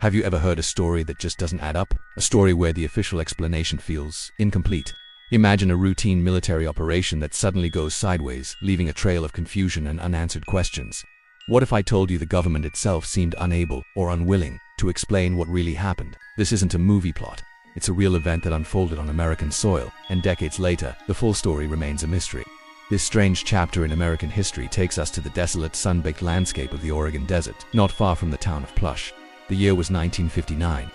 Have you ever heard a story that just doesn't add up? A story where the official explanation feels incomplete? Imagine a routine military operation that suddenly goes sideways, leaving a trail of confusion and unanswered questions. What if I told you the government itself seemed unable or unwilling to explain what really happened? This isn't a movie plot. It's a real event that unfolded on American soil, and decades later, the full story remains a mystery. This strange chapter in American history takes us to the desolate, sun-baked landscape of the Oregon Desert, not far from the town of Plush. The year was 1959,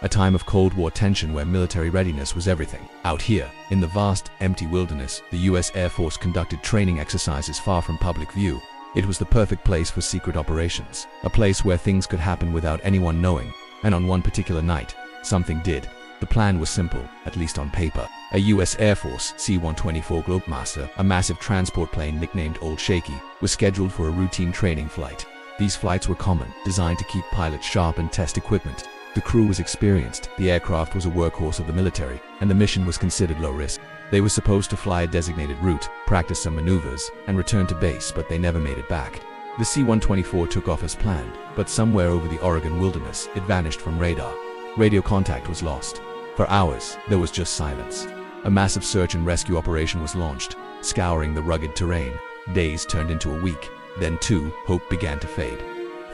a time of Cold War tension where military readiness was everything. Out here, in the vast, empty wilderness, the U.S. Air Force conducted training exercises far from public view. It was the perfect place for secret operations, a place where things could happen without anyone knowing, and on one particular night, something did. The plan was simple, at least on paper. A U.S. Air Force C-124 Globemaster, a massive transport plane nicknamed Old Shaky, was scheduled for a routine training flight. These flights were common, designed to keep pilots sharp and test equipment. The crew was experienced, the aircraft was a workhorse of the military, and the mission was considered low risk. They were supposed to fly a designated route, practice some maneuvers, and return to base, but they never made it back. The C-124 took off as planned, but somewhere over the Oregon wilderness, it vanished from radar. Radio contact was lost. For hours, there was just silence. A massive search and rescue operation was launched, scouring the rugged terrain. Days turned into a week. Then, too, hope began to fade.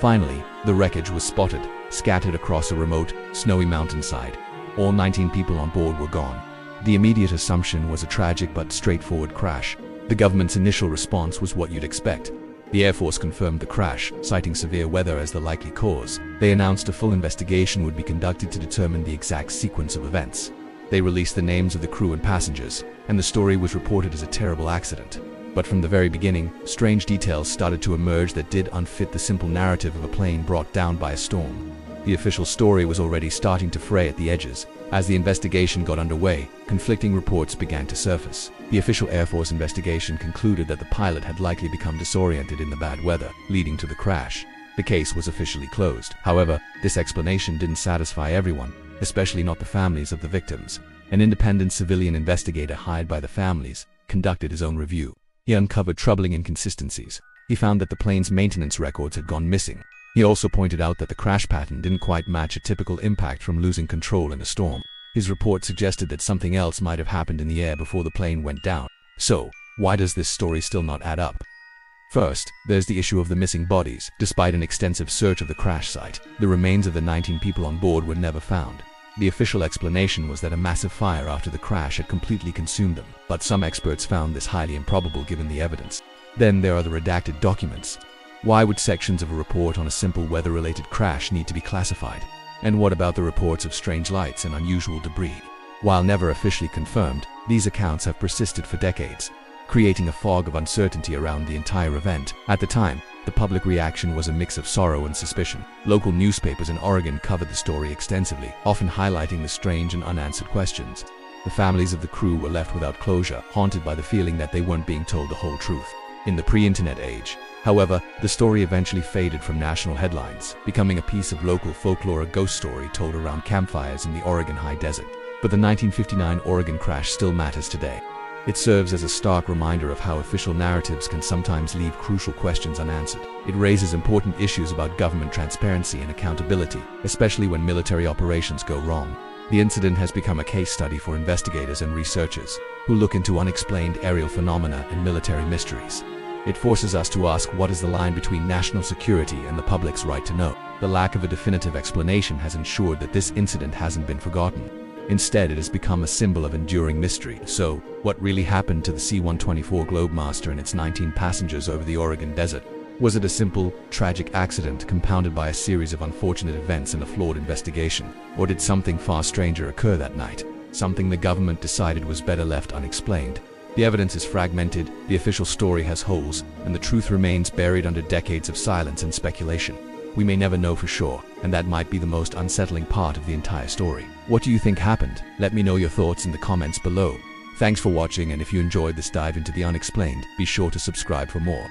Finally, the wreckage was spotted, scattered across a remote, snowy mountainside. All 19 people on board were gone. The immediate assumption was a tragic but straightforward crash. The government's initial response was what you'd expect. The Air Force confirmed the crash, citing severe weather as the likely cause. They announced a full investigation would be conducted to determine the exact sequence of events. They released the names of the crew and passengers, and the story was reported as a terrible accident. But from the very beginning, strange details started to emerge that did unfit the simple narrative of a plane brought down by a storm. The official story was already starting to fray at the edges. As the investigation got underway, conflicting reports began to surface. The official Air Force investigation concluded that the pilot had likely become disoriented in the bad weather, leading to the crash. The case was officially closed. However, this explanation didn't satisfy everyone, especially not the families of the victims. An independent civilian investigator hired by the families conducted his own review. He uncovered troubling inconsistencies. He found that the plane's maintenance records had gone missing. He also pointed out that the crash pattern didn't quite match a typical impact from losing control in a storm. His report suggested that something else might have happened in the air before the plane went down. So, why does this story still not add up? First, there's the issue of the missing bodies. Despite an extensive search of the crash site, the remains of the 19 people on board were never found. The official explanation was that a massive fire after the crash had completely consumed them, but some experts found this highly improbable given the evidence. Then there are the redacted documents. Why would sections of a report on a simple weather-related crash need to be classified? And what about the reports of strange lights and unusual debris? While never officially confirmed, these accounts have persisted for decades, creating a fog of uncertainty around the entire event. At the time, the public reaction was a mix of sorrow and suspicion. Local newspapers in Oregon covered the story extensively, often highlighting the strange and unanswered questions. The families of the crew were left without closure, haunted by the feeling that they weren't being told the whole truth. In the pre-internet age, however, the story eventually faded from national headlines, becoming a piece of local folklore, a ghost story told around campfires in the Oregon high desert. But the 1959 Oregon crash still matters today. It serves as a stark reminder of how official narratives can sometimes leave crucial questions unanswered. It raises important issues about government transparency and accountability, especially when military operations go wrong. The incident has become a case study for investigators and researchers who look into unexplained aerial phenomena and military mysteries. It forces us to ask, what is the line between national security and the public's right to know? The lack of a definitive explanation has ensured that this incident hasn't been forgotten. Instead, it has become a symbol of enduring mystery. So, what really happened to the C-124 Globemaster and its 19 passengers over the Oregon desert? Was it a simple, tragic accident compounded by a series of unfortunate events and a flawed investigation? Or did something far stranger occur that night? Something the government decided was better left unexplained? The evidence is fragmented, the official story has holes, and the truth remains buried under decades of silence and speculation. We may never know for sure, and that might be the most unsettling part of the entire story. What do you think happened? Let me know your thoughts in the comments below. Thanks for watching, and if you enjoyed this dive into the unexplained, be sure to subscribe for more.